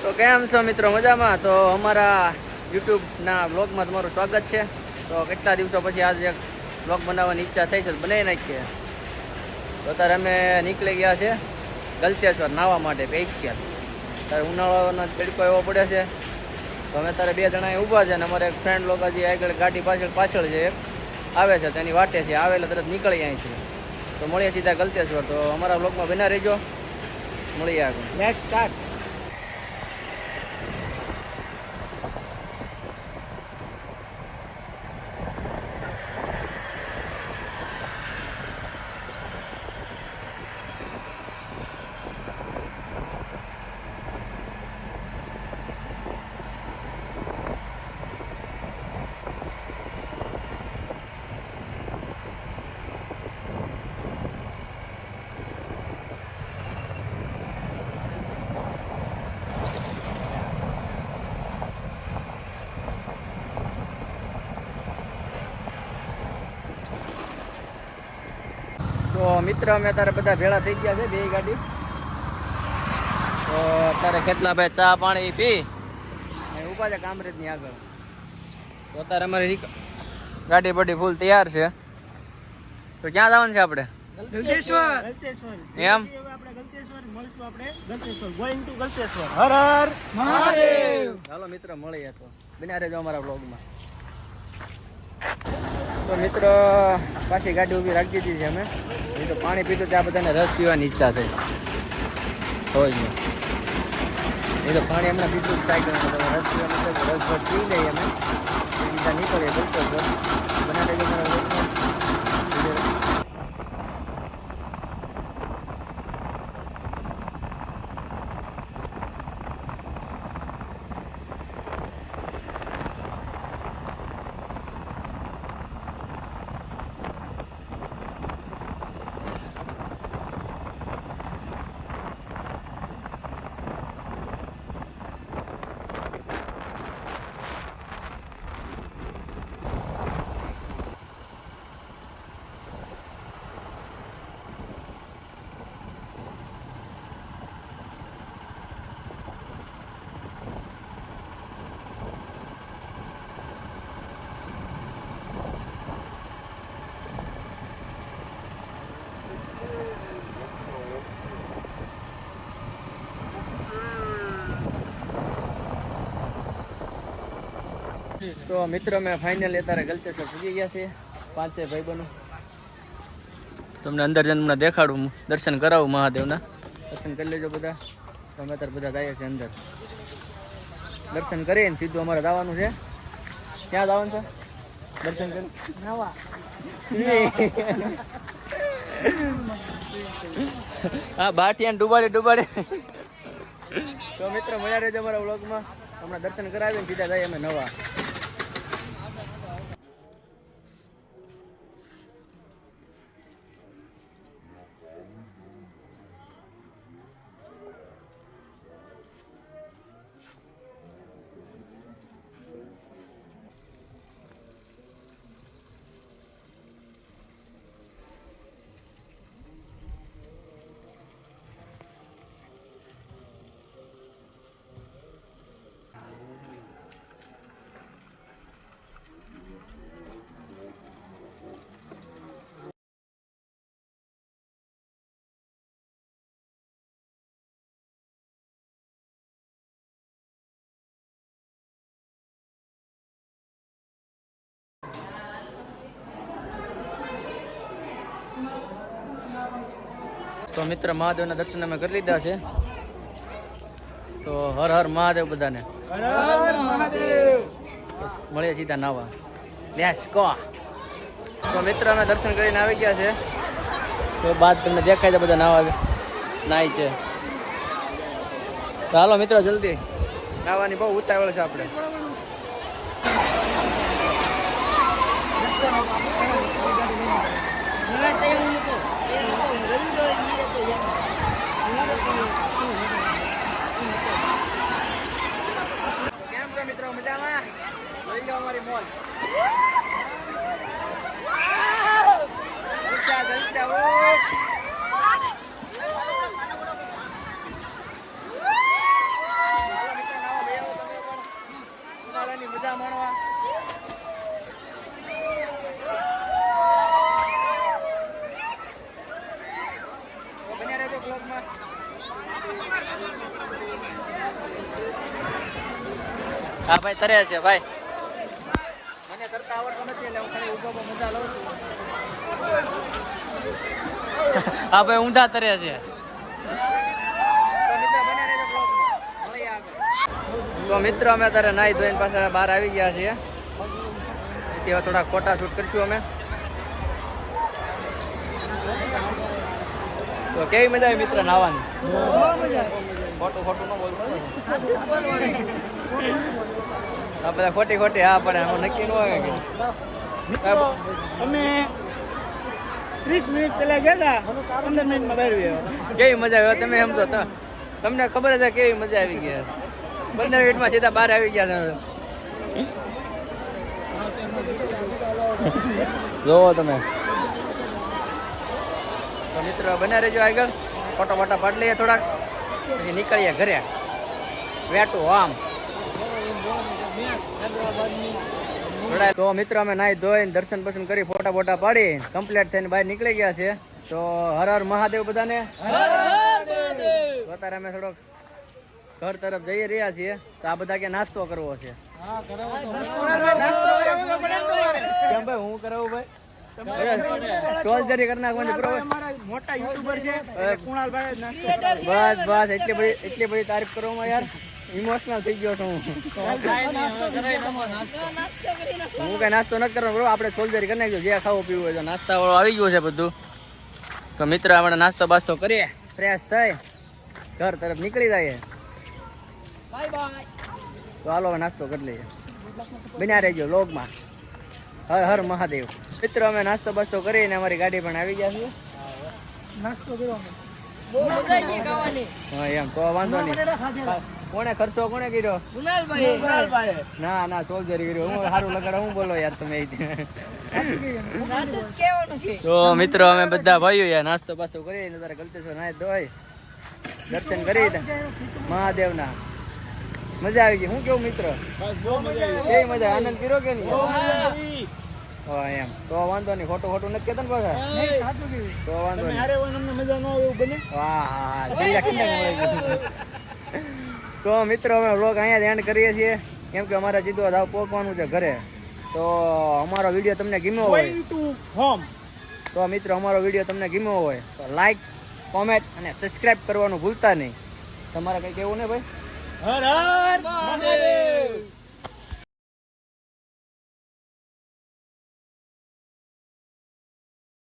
તો કેમ છો મિત્રો, મજામાં? તો અમારા યુટ્યુબના બ્લોગમાં તમારું સ્વાગત છે. તો કેટલા દિવસો પછી આજે એક બ્લોગ બનાવવાની ઈચ્છા થઈ છે, બનાવી નાખીએ. તો અત્યારે અમે નીકળી ગયા છે ગલતેશ્વર નાહવા માટે સ્પેશિયલ. ત્યારે ઉનાળાનો તડકો એવો પડે છે તો અમે ત્યારે બે જણા ઊભા છે અને અમારે એક ફ્રેન્ડ લોકો જે આગળ ગાડી પાછળ છે એક આવે છે, તેની વાટે છે, આવે એટલે તરત નીકળી અહીંથી. તો મળીએ સીધા ગલતેશ્વર. તો અમારા બ્લોગમાં બના રહેજો, મળીએ આગળ. Next start. તો મિત્ર અમે અત્યારે બધા ભેળા થઈ ગયા છે, બે ગાડી. તો અત્યારે ખેતલાભાઈ ચા પાણી પી અને ઊભા છે કામરેજની આગળ. તો અત્યારે અમારી ગાડી બડી ફૂલ તૈયાર છે. તો ક્યાં જવાનું છે આપણે? ગલતેશ્વર. એમ આપણે ગલતેશ્વર મળશું, આપણે ગલતેશ્વર ગોઈંગ ટુ ગલતેશ્વર. હર હર મહાદેવ. ચાલો મિત્ર મળીએ. તો બન્યા રહેજો અમારા બ્લોગમાં. તો મિત્ર પાછી ગાડી ઊભી રાખી દીધી છે અમે. એ તો પાણી પીધું ત્યાં બધાને રસ પીવાની ઈચ્છા થઈ હોય. એ તો પાણી હમણાં પીધું સાયકલ રસ પીવાનું રસ પી લઈએ અમે. બીજા નીકળીએ બનતો બનાવી દેજો મારા બ્લોગમાં. તો મિત્રો મેં ફાઇનલી અત્યારે ગલતેશ્વર પૂજી ગયા છે. 5 ભાઈબંધો. તમને અંદર જઈને દેખાડું, દર્શન કરાવું મહાદેવના. દર્શન કરી લેજો બધા. તો અમે અત્યારે બધા જઈએ છીએ અંદર. દર્શન કરીને સીધું અમારે જવાનું છે. ક્યાં જવાનું છે? દર્શન કરી નવા હા બાટિયા ડુબાડે. તો મિત્રો મજા રહેજો અમારા વ્લોગમાં. હમણાં દર્શન કરાવીને સીધા જઈએ અમે નવા. તો મિત્ર મહાદેવના દર્શન અમે કરી લીધા છે. તો હર હર મહાદેવ બધાને. હર હર મહાદેવ. મળીએ સીધા નાવા. Let's go. તો મિત્ર અમે દર્શન કરીને આવી ગયા છે. તો બાદ તમને દેખાય છે બધા નાવા નાય છે. તો હાલો મિત્ર જલ્દી, નાવાની બહુ ઉતાવળ છે આપણે. કેમ છો મિત્રો, મજામાં? જોઈ લો અમારી મોલ. હા ભાઈ તરે છે ભાઈ. મને તરતા આવડતું નથી એટલે હું ખાલી ઊભો મજા લઉં છું. હા ભાઈ ઊંધા તરે છે. તો મિત્રો અમે અત્યારે નાઈ ધોઈને પાછા બહાર આવી ગયા છીએ. તેવા થોડા ફોટા શૂટ કરશું અમે. તો કેવી મજા આવી મિત્ર નાવાની? ખોટું ખોટું ન બોલતું. આ બધા ખોટી ખોટી હા પડે આમાં નક્કી ન હોય કે અમે 30 મિનિટ પહેલા ગયા હતા 15 મિનિટમાં બહાર આવ્યા. કેવી મજા આવી તમે સમજો તો તમને ખબર છે કેવી મજા આવી ગઈ. 15 મિનિટમાં સીધા બહાર આવી ગયા તમે. જોવો તમે. તો મિત્રો બને રહેજો આગળ. ફોટો ફોટા પાડી લઈએ થોડાક પછી નીકળીએ ઘરે. વેટું આમ તો મિત્રો અમે નાહી ધોઈને દર્શન બર્શન કરી ફોટા ફોટા પાડી કમ્પ્લીટ થઈને બહાર નીકળી ગયા છે. તો હર હર મહાદેવ બધાને. અત્યારે અમે થોડોક ઘર તરફ જઈ રહ્યા છીએ. તો આ બધા કે નાસ્તો કરવો છે. કેમ ભાઈ હું કરાવું ભાઈ? સોલ્જરી કરી નાખવાની બરોબર. મોટા યુટ્યુબર છે કુણાલભાઈ નાસ્તો બસ બસ એટલી બધી તારીફ કરવામાં યાર ઇમોશનલ થઈ ગયો છું હું. હું કઈ નાસ્તો નથી કરવાનો બરોબર. આપણે સોલ્જરી કરી નાખજો. જે ખાવું પીવું હોય તો નાસ્તા વાળો આવી ગયું છે બધું. તો મિત્રો આપણે નાસ્તો બાસ્તો કરીએ ફ્રેશ થઈ ઘર તરફ નીકળી જઈએ. તો હાલો હવે નાસ્તો કરી લઈએ. બન્યા રહેજો લોગમાં. હર હર મહાદેવ. મિત્રો અમે નાસ્તો બાસ્તો કરીને અમારી ગાડી પણ આવી ગયા છીએ. નાસ્તો કર્યો હા એમ તો વાંધો નહીં. કોણે ખર્ચો કોણે કર્યો? કુણાલભાઈ. ના ના સોલ્જરી કર્યો. હું સારું લગાડો હું બોલો યાર તમે. તો મિત્રો અમે બધા ભાઈઓ યાર નાસ્તો બાસ્તો કરીને તારે ગલતેશ્વર નાય ધોઈ દર્શન કરી મહાદેવના. મજા આવી ગઈ. હું કેવું મિત્ર? કેવી મજા? આનંદ કર્યો કે નહીં? એમ તો વાંધો નહીં. ખોટું ખોટું નથી કેતા ને પાછા? તો વાંધો નહીં. મજા ન આવે એવું બને. તો મિત્રો અમે વ્લોગ અહીંયા જ એન્ડ કરીએ છીએ કેમ કે અમારે સીધો જ પહોંચવાનું છે ઘરે. તો અમારો વિડીયો તમને ગમ્યો હોય તો મિત્રો અમારો વિડીયો તમને ગમ્યો હોય તો લાઈક કોમેન્ટ અને સબસ્ક્રાઇબ કરવાનું ભૂલતા નહીં. તમારે કંઈ કહેવું ને ભાઈ? હર હર